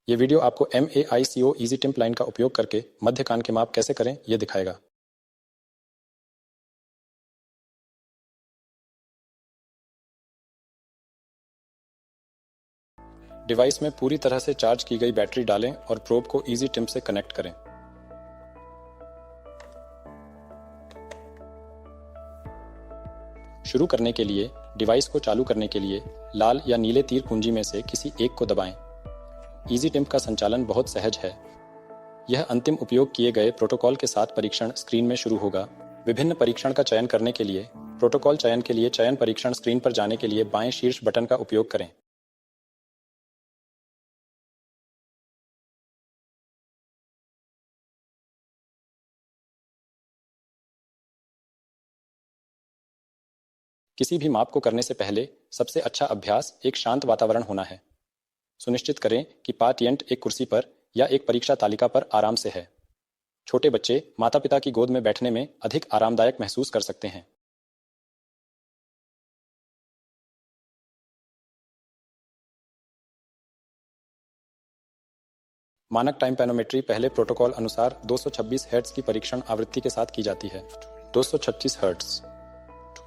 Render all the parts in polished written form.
ये वीडियो आपको MAICO easy टिम्प line का उपयोग करके मध्य कान के माप कैसे करें ये दिखाएगा। डिवाइस में पूरी तरह से चार्ज की गई बैटरी डालें और प्रोब को ईजी टिम्प से कनेक्ट करें। शुरू करने के लिए डिवाइस को चालू करने के लिए लाल या नीले तीर कुंजी में से किसी एक को दबाएं। ईजी टिम्प का संचालन बहुत सहज है। यह अंतिम उपयोग किए गए प्रोटोकॉल के साथ परीक्षण स्क्रीन में शुरू होगा। विभिन्न परीक्षण का चयन करने के लिए प्रोटोकॉल चयन के लिए चयन परीक्षण स्क्रीन पर जाने के लिए बाएं शीर्ष बटन का उपयोग करें। किसी भी माप को करने से पहले सबसे अच्छा अभ्यास एक शांत वातावरण होना है। सुनिश्चित करें कि पार्टिएंट एक कुर्सी पर या एक परीक्षा तालिका पर आराम से है। छोटे बच्चे माता पिता की गोद में बैठने में अधिक आरामदायक महसूस कर सकते हैं। मानक टाइम पैनोमेट्री पहले प्रोटोकॉल अनुसार 226 हर्ट्ज की परीक्षण आवृत्ति के साथ की जाती है। 236 हर्ट्ज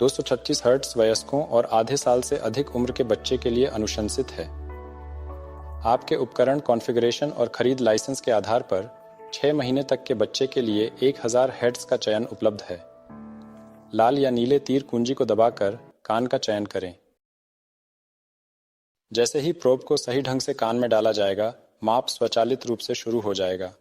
236 हर्ट्ज वयस्कों और आधे साल से अधिक उम्र के बच्चे के लिए अनुशंसित है। आपके उपकरण कॉन्फ़िगरेशन और खरीद लाइसेंस के आधार पर 6 महीने तक के बच्चे के लिए 1000 हर्ट्ज का चयन उपलब्ध है। लाल या नीले तीर कुंजी को दबाकर कान का चयन करें। जैसे ही प्रोब को सही ढंग से कान में डाला जाएगा, माप स्वचालित रूप से शुरू हो जाएगा।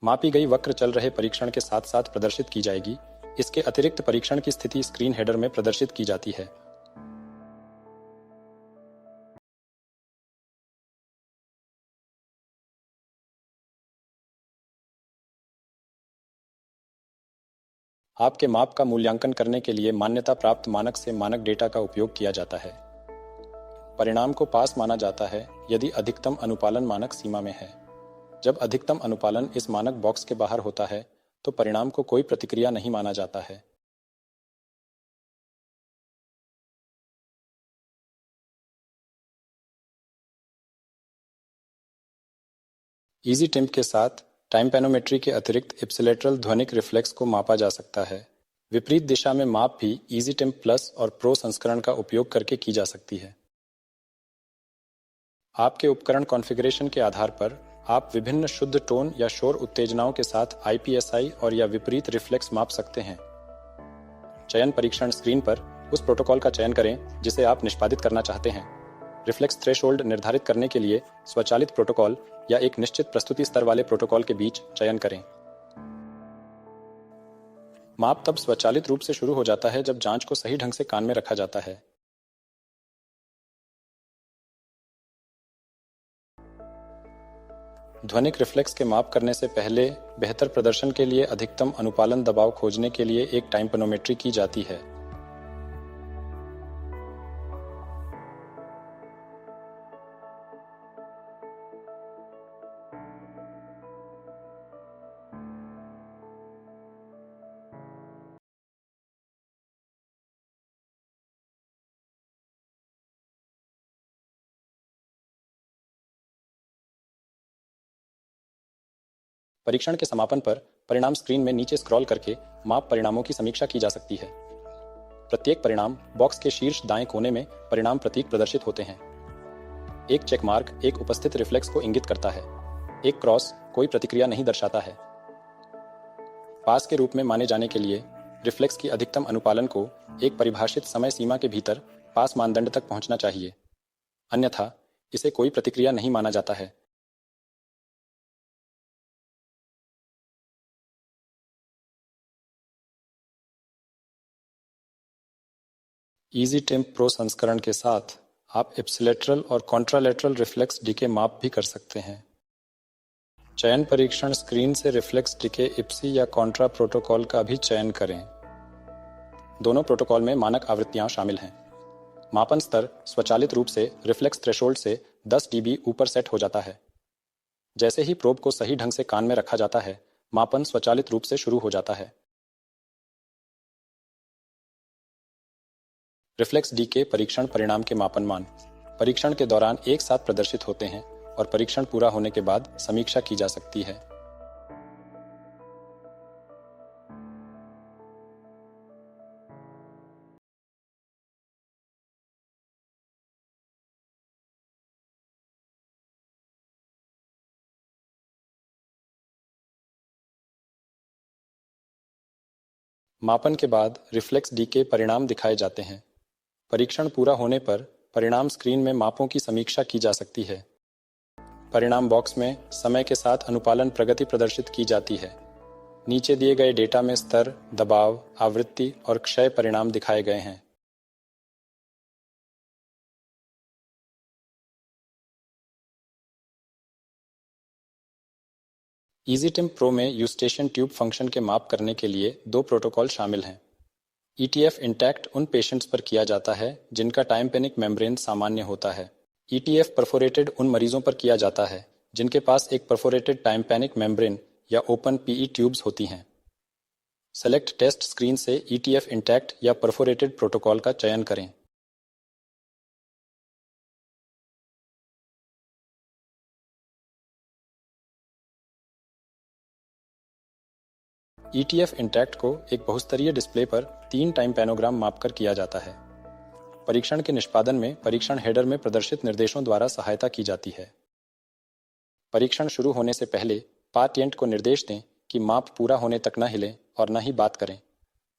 मापी गई वक्र चल रहे परीक्षण के साथ साथ प्रदर्शित की जाएगी। इसके अतिरिक्त परीक्षण की स्थिति स्क्रीन हेडर में प्रदर्शित की जाती है। आपके माप का मूल्यांकन करने के लिए मान्यता प्राप्त मानक से मानक डेटा का उपयोग किया जाता है। परिणाम को पास माना जाता है यदि अधिकतम अनुपालन मानक सीमा में है। जब अधिकतम अनुपालन इस मानक बॉक्स के बाहर होता है तो परिणाम को कोई प्रतिक्रिया नहीं माना जाता है। ईजी टिम्प के साथ टाइम पैनोमेट्री के अतिरिक्त इप्सिलेटरल ध्वनिक रिफ्लेक्स को मापा जा सकता है। विपरीत दिशा में माप भी ईजी टिम्प प्लस और प्रो संस्करण का उपयोग करके की जा सकती है। आपके उपकरण कॉन्फ़िगरेशन के आधार पर आप विभिन्न शुद्ध टोन या शोर उत्तेजनाओं के साथ IPSI और या विपरीत रिफ्लेक्स माप सकते हैं। चयन परीक्षण स्क्रीन पर उस प्रोटोकॉल का चयन करें जिसे आप निष्पादित करना चाहते हैं। रिफ्लेक्स थ्रेशोल्ड निर्धारित करने के लिए स्वचालित प्रोटोकॉल या एक निश्चित प्रस्तुति स्तर वाले प्रोटोकॉल के बीच चयन करें। माप तब स्वचालित रूप से शुरू हो जाता है जब जांच को सही ढंग से कान में रखा जाता है। ध्वनिक रिफ्लेक्स के माप करने से पहले बेहतर प्रदर्शन के लिए अधिकतम अनुपालन दबाव खोजने के लिए एक टाइम पैनोमेट्री की जाती है। परीक्षण के समापन पर परिणाम स्क्रीन में नीचे स्क्रॉल करके माप परिणामों की समीक्षा की जा सकती है। प्रत्येक परिणाम बॉक्स के शीर्ष दाएं कोने में परिणाम प्रतीक प्रदर्शित होते हैं। एक चेक मार्क एक उपस्थित रिफ्लेक्स को इंगित करता है। एक क्रॉस कोई प्रतिक्रिया नहीं दर्शाता है। पास के रूप में माने जाने के लिए रिफ्लेक्स की अधिकतम अनुपालन को एक परिभाषित समय सीमा के भीतर पास मानदंड तक पहुंचना चाहिए, अन्यथा इसे कोई प्रतिक्रिया नहीं माना जाता है। ईजी टिम्प प्रो संस्करण के साथ आप इप्सिलेटरल और कॉन्ट्रालेटरल रिफ्लेक्स डीके माप भी कर सकते हैं। चयन परीक्षण स्क्रीन से रिफ्लेक्स डीके इप्सी या कॉन्ट्रा प्रोटोकॉल का भी चयन करें। दोनों प्रोटोकॉल में मानक आवृत्तियां शामिल हैं। मापन स्तर स्वचालित रूप से रिफ्लेक्स थ्रेशोल्ड से 10 dB ऊपर सेट हो जाता है। जैसे ही प्रोब को सही ढंग से कान में रखा जाता है, मापन स्वचालित रूप से शुरू हो जाता है। रिफ्लेक्स डीके परीक्षण परिणाम के मापन मान परीक्षण के दौरान एक साथ प्रदर्शित होते हैं और परीक्षण पूरा होने के बाद समीक्षा की जा सकती है। मापन के बाद रिफ्लेक्स डीके परिणाम दिखाए जाते हैं। परीक्षण पूरा होने पर परिणाम स्क्रीन में मापों की समीक्षा की जा सकती है। परिणाम बॉक्स में समय के साथ अनुपालन प्रगति प्रदर्शित की जाती है। नीचे दिए गए डेटा में स्तर, दबाव, आवृत्ति और क्षय परिणाम दिखाए गए हैं। EasyTIM Pro में यूस्टेशन ट्यूब फंक्शन के माप करने के लिए दो प्रोटोकॉल शामिल हैं। ETF इंटैक्ट उन पेशेंट्स पर किया जाता है जिनका टाइम्पेनिक मेम्ब्रेन सामान्य होता है। ETF परफोरेटेड उन मरीजों पर किया जाता है जिनके पास एक परफोरेटेड टाइम्पेनिक मेम्ब्रेन या ओपन PE ट्यूब्स होती हैं। सेलेक्ट टेस्ट स्क्रीन से ETF इंटैक्ट या परफोरेटेड प्रोटोकॉल का चयन करें। ETF इंटैक्ट को एक बहुस्तरीय डिस्प्ले पर 3 टाइम्पेनोग्राम मापकर किया जाता है। परीक्षण के निष्पादन में परीक्षण हेडर में प्रदर्शित निर्देशों द्वारा सहायता की जाती है। परीक्षण शुरू होने से पहले पार्टिएंट को निर्देश दें कि माप पूरा होने तक न हिलें और न ही बात करें।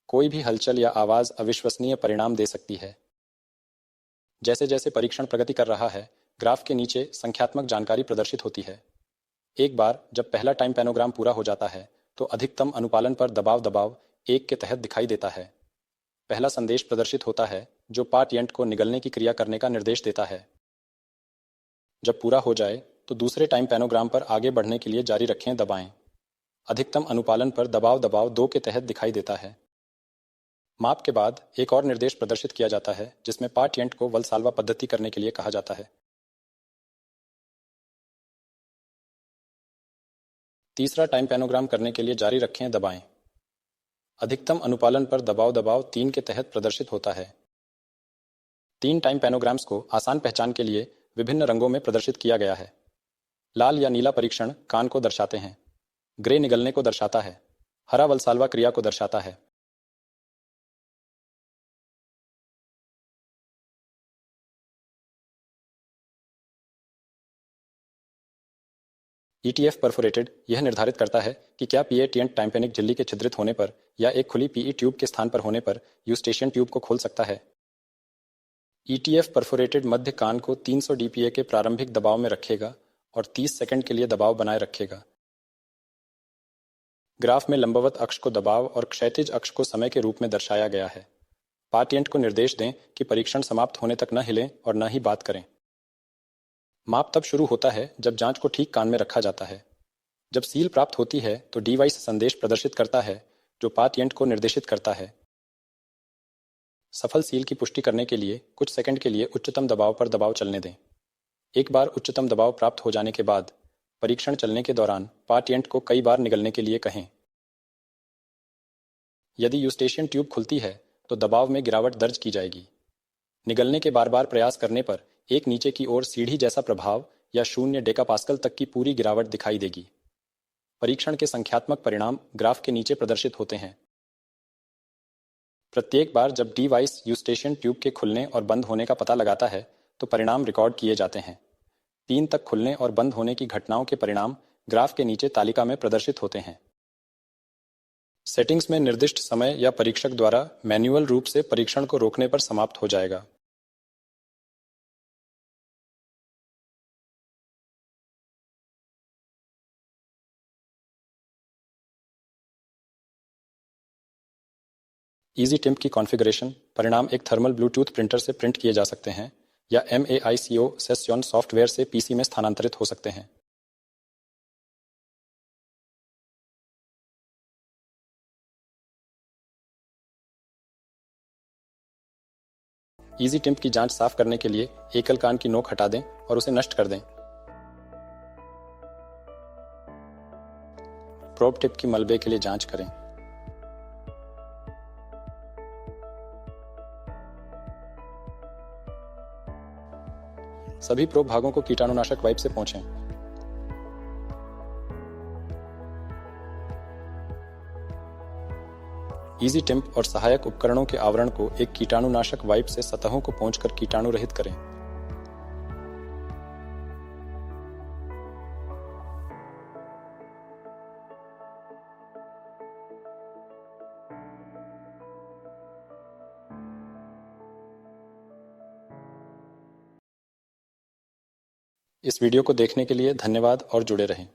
कोई भी हलचल या आवाज अविश्वसनीय परिणाम दे सकती है। जैसे जैसे परीक्षण प्रगति कर रहा है, ग्राफ के नीचे संख्यात्मक जानकारी प्रदर्शित होती है। एक बार जब पहला टाइम्पेनोग्राम पूरा हो जाता है तो अधिकतम अनुपालन पर दबाव 1 के तहत दिखाई देता है। पहला संदेश प्रदर्शित होता है जो पार्टिएंट को निगलने की क्रिया करने का निर्देश देता है। जब पूरा हो जाए तो दूसरे टाइम्पेनोग्राम पर आगे बढ़ने के लिए जारी रखें दबाएं। अधिकतम अनुपालन पर दबाव 2 के तहत दिखाई देता है। माप के बाद एक और निर्देश प्रदर्शित किया जाता है जिसमें पार्टिएंट को वल्साल्वा पद्धति करने के लिए कहा जाता है। तीसरा टाइम्पेनोग्राम करने के लिए जारी रखें दबाएं। अधिकतम अनुपालन पर दबाव 3 के तहत प्रदर्शित होता है। 3 टाइम्पेनोग्राम्स को आसान पहचान के लिए विभिन्न रंगों में प्रदर्शित किया गया है। लाल या नीला परीक्षण कान को दर्शाते हैं। ग्रे निगलने को दर्शाता है। हरा वल्साल्वा क्रिया को दर्शाता है। ETF परफोरेटेड यह निर्धारित करता है कि क्या पार्टिएंट टाइम्पेनिक झिल्ली के छिद्रित होने पर या एक खुली PE ट्यूब के स्थान पर होने पर यूस्टेशन ट्यूब को खोल सकता है। ETF परफोरेटेड मध्य कान को 300 DPA के प्रारंभिक दबाव में रखेगा और 30 सेकंड के लिए दबाव बनाए रखेगा। ग्राफ में लंबवत अक्ष को दबाव और क्षैतिज अक्ष को समय के रूप में दर्शाया गया है। पार्टिएंट को निर्देश दें कि परीक्षण समाप्त होने तक न हिलें और न ही बात करें। माप तब शुरू होता है जब जांच को ठीक कान में रखा जाता है। जब सील प्राप्त होती है तो डिवाइस संदेश प्रदर्शित करता है जो पार्टिएंट को निर्देशित करता है। सफल सील की पुष्टि करने के लिए कुछ सेकंड के लिए उच्चतम दबाव पर दबाव चलने दें। एक बार उच्चतम दबाव प्राप्त हो जाने के बाद परीक्षण चलने के दौरान पार्टिएंट को कई बार निगलने के लिए कहें। यदि यूस्टेशन ट्यूब खुलती है तो दबाव में गिरावट दर्ज की जाएगी। निगलने के बार बार प्रयास करने पर एक नीचे की ओर सीढ़ी जैसा प्रभाव या 0 डेकापास्कल तक की पूरी गिरावट दिखाई देगी। परीक्षण के संख्यात्मक परिणाम ग्राफ के नीचे प्रदर्शित होते हैं। प्रत्येक बार जब डिवाइस यूस्टेशन ट्यूब के खुलने और बंद होने का पता लगाता है तो परिणाम रिकॉर्ड किए जाते हैं। 3 तक खुलने और बंद होने की घटनाओं के परिणाम ग्राफ के नीचे तालिका में प्रदर्शित होते हैं। सेटिंग्स में निर्दिष्ट समय या परीक्षक द्वारा मैन्युअल रूप से परीक्षण को रोकने पर समाप्त हो जाएगा। EasyTIM की कॉन्फ़िगरेशन परिणाम एक थर्मल ब्लूटूथ प्रिंटर से प्रिंट किए जा सकते हैं या MAICO सेस्योन सॉफ्टवेयर से PC में स्थानांतरित हो सकते हैं। EasyTIM की जांच साफ करने के लिए एकल कान की नोक हटा दें और उसे नष्ट कर दें। प्रोब टिप की मलबे के लिए जांच करें। सभी प्रोब भागों को कीटाणुनाशक वाइप से पोंछें। इजी टिम्प और सहायक उपकरणों के आवरण को एक कीटाणुनाशक वाइप से सतहों को पोंछकर कीटाणु रहित करें। इस वीडियो को देखने के लिए धन्यवाद और जुड़े रहें।